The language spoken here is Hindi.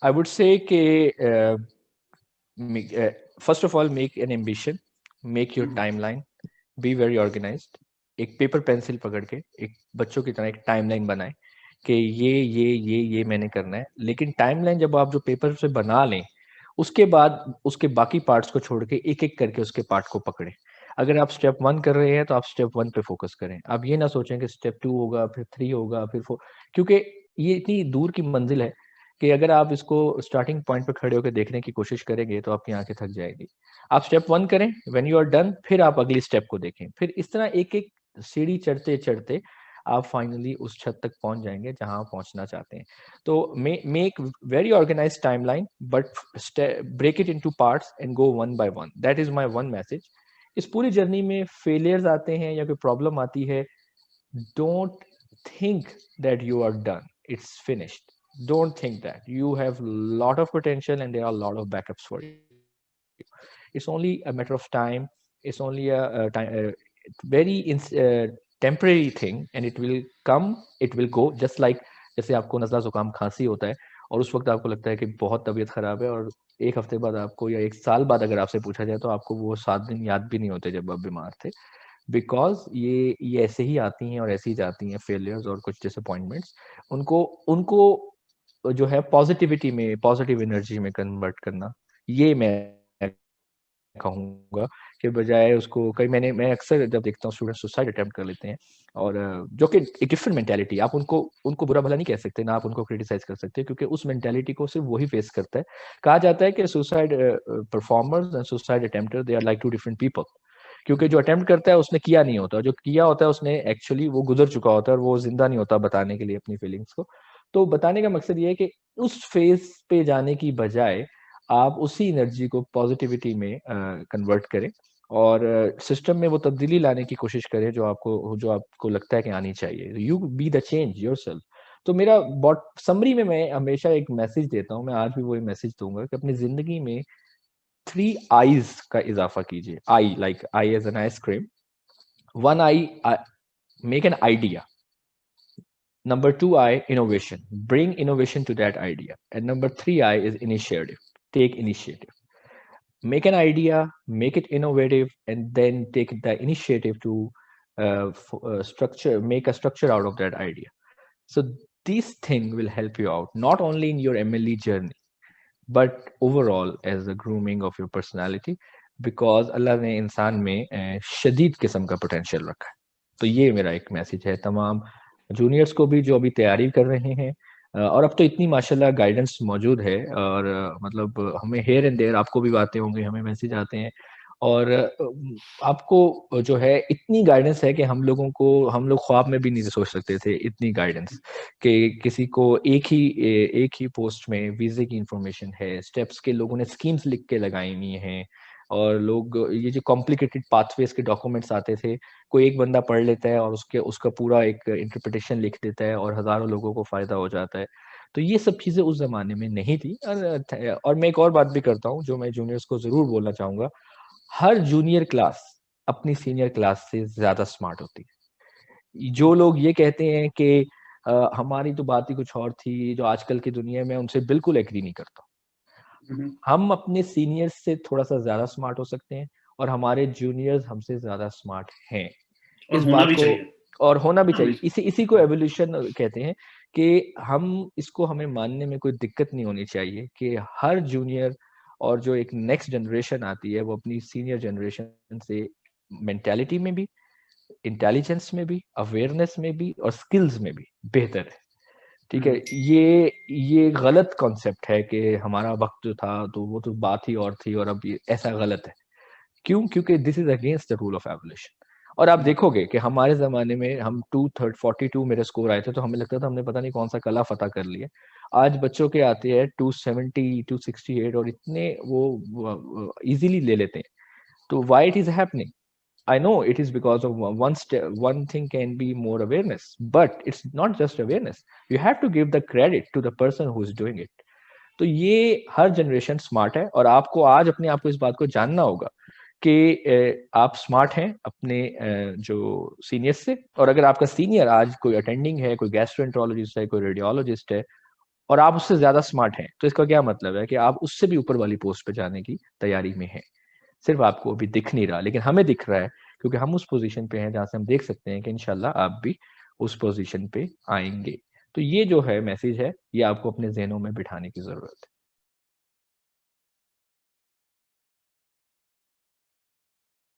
आई वुड से कि first of all make an ambition, make your timeline, be very organised. एक पेपर पेंसिल पकड़ के एक बच्चों की तरह एक टाइमलाइन बनाए कि ये मैंने करना है। लेकिन टाइमलाइन जब आप जो पेपर से बना लें, उसके बाद उसके बाकी पार्ट्स को छोड़ के एक एक करके उसके पार्ट को पकड़ें। अगर आप स्टेप 1 कर रहे हैं तो आप स्टेप 1 पे फोकस करें। आप ये ना सोचें कि स्टेप 2 होगा, फिर 3 होगा, फिर 4, क्योंकि ये इतनी दूर की मंजिल है कि अगर आप इसको स्टार्टिंग पॉइंट पे खड़े होकर देखने की कोशिश करेंगे तो आपकी आंखें थक जाएगी। आप स्टेप 1 करें, व्हेन यू आर डन फिर आप अगली स्टेप को देखें। फिर इस तरह एक-एक सीढ़ी चढ़ते-चढ़ते आप फाइनली उस छत तक पहुंच जाएंगे जहां आप पहुंचना चाहते हैं। तो make very organised timeline, but break it into parts and go one by one. That is my one message. इस पूरी जर्नी में फेलियर्स आते हैं या कोई प्रॉब्लम आती है, don't think that you are done, it's finished. Don't think that. You have a lot of potential and there are a lot of backups for you. It's only a matter of time. It's only a very temporary thing, and it will come, it will go. Just like जैसे आपको नज़ला जुकाम खांसी होता है और उस वक्त आपको लगता है कि बहुत तबीयत खराब है, और एक हफ्ते बाद आपको या एक साल बाद अगर आपसे पूछा जाए तो आपको वो 7 दिन याद भी नहीं होते जब आप बीमार थे। बिकॉज ये ऐसे ही आती हैं और ऐसे ही जाती हैं फेलियर्स और कुछ डिसअपॉइंटमेंट्स। उनको उनको जो है पॉजिटिविटी में, पॉजिटिव एनर्जी में कन्वर्ट करना, ये मैं कहूँगा कि बजाय उसको कई मैं अक्सर जब देखता हूँ स्टूडेंट सुसाइड अटेम्प्ट कर लेते हैं, और जो कि एक डिफरेंट मेंटालिटी, आप उनको उनको बुरा भला नहीं कह सकते, ना आप उनको क्रिटिसाइज कर सकते, क्योंकि उस मेंटालिटी को सिर्फ वही फेस करता है। कहा जाता है कि suicide performers and suicide attempter they are like two different people, क्योंकि जो अटेम्प्ट करता है उसने किया नहीं होता, जो किया होता है उसने एक्चुअली वो गुजर चुका होता है और वो जिंदा नहीं होता बताने के लिए अपनी फीलिंग्स को। तो बताने का मकसद ये है कि उस फेज पे जाने की बजाय आप उसी एनर्जी को पॉजिटिविटी में कन्वर्ट करें और सिस्टम में वो तब्दीली लाने की कोशिश करें जो आपको लगता है कि आनी चाहिए। You be the change yourself. तो मेरा बहुत समरी में मैं हमेशा एक मैसेज देता हूँ, मैं आज भी वही मैसेज दूंगा कि अपनी जिंदगी में 3 आईज का इजाफा कीजिए। I like I as in ice cream. One I, make an idea. Number 2 I, innovation. Bring innovation to that idea. And number 3 I is initiative. Take initiative. Make an idea, make it innovative, and then take the initiative to make a structure out of that idea. So this thing will help you out, not only in your MLE journey, but overall as the grooming of your personality, because अल्लाह ने इंसान में शदीद किस्म का पोटेंशियल रखा है। तो ये मेरा एक मैसेज है तमाम जूनियर्स को भी जो अभी तैयारी कर रहे हैं। और अब तो इतनी माशाल्लाह गाइडेंस मौजूद है, और मतलब हमें हेयर एंड देयर आपको भी बातें होंगी, हमें मैसेज आते हैं, और आपको जो है इतनी गाइडेंस है कि हम लोग ख्वाब में भी नहीं सोच सकते थे इतनी गाइडेंस, कि किसी को एक ही पोस्ट में वीजे की इंफॉर्मेशन है, स्टेप्स के लोगों ने स्कीम्स लिख के लगाई हुई हैं, और लोग ये जो कॉम्प्लिकेटेड पाथवेज के डॉक्यूमेंट्स आते थे, कोई एक बंदा पढ़ लेता है और उसका पूरा एक इंटरप्रिटेशन लिख देता है और हजारों लोगों को फायदा हो जाता है। तो ये सब चीजें उस जमाने में नहीं थी। और मैं एक और बात भी करता हूँ जो मैं जूनियर्स को जरूर बोलना चाहूंगा, हर जूनियर क्लास अपनी सीनियर क्लास से ज्यादा स्मार्ट होती है। जो लोग ये कहते हैं कि हमारी तो बात ही कुछ और थी जो आजकल की दुनिया में, उनसे बिल्कुल एग्री नहीं करता। हम अपने सीनियर्स से थोड़ा सा ज्यादा स्मार्ट हो सकते हैं और हमारे जूनियर्स हमसे ज्यादा स्मार्ट हैं। और इस होना बात भी को, चाहिए। और होना भी होना भी चाहिए, चाहिए। इसी को एवोल्यूशन कहते हैं, कि हमें मानने में कोई दिक्कत नहीं होनी चाहिए कि हर जूनियर और जो एक नेक्स्ट जनरेशन आती है वो अपनी सीनियर जनरेशन से मेंटालिटी में भी, इंटेलिजेंस में भी, अवेयरनेस में भी और स्किल्स में भी बेहतर है। ठीक है, ये गलत कॉन्सेप्ट है कि हमारा वक्त जो था तो वो तो बात ही और थी और अब ये ऐसा गलत है। क्यों? क्योंकि this is against the rule of evolution. और आप देखोगे कि हमारे जमाने में हम 242 मेरे स्कोर आए थे तो हमें लगता था हमने पता नहीं कौन सा कला फतह कर लिया। आज बच्चों के आते हैं 270, 268 और इतने वो इजीली ले लेते हैं। तो why it is happening? I know it is because of one thing can be more awareness, but it's not just awareness. You have to give the credit to the person who is doing it. तो ये हर जनरेशन स्मार्ट है और आपको आज अपने आप को इस बात को जानना होगा कि आप स्मार्ट हैं अपने जो सीनियर से। और अगर आपका सीनियर आज कोई अटेंडिंग है, कोई गैस्ट्रोएंटरोलॉजिस्ट है, कोई रेडियोलॉजिस्ट है, और आप उससे ज़्यादा स्मार्ट हैं, तो इसका क्या मतलब है कि आप उससे भी ऊपर वाली पोस्ट पे जाने की तैयारी में हैं। सिर्फ़ आपको अभी दिख नहीं रहा, लेकिन हमें दिख रहा है क्योंकि हम उस पोज़ीशन पे हैं जहाँ से हम देख सकते हैं कि इंशाल्लाह आप भी उस पोज़ीशन पे आएँगे। तो ये जो है मैसेज है, ये आपको अपने ज़हनों में बिठाने की ज़रूरत है।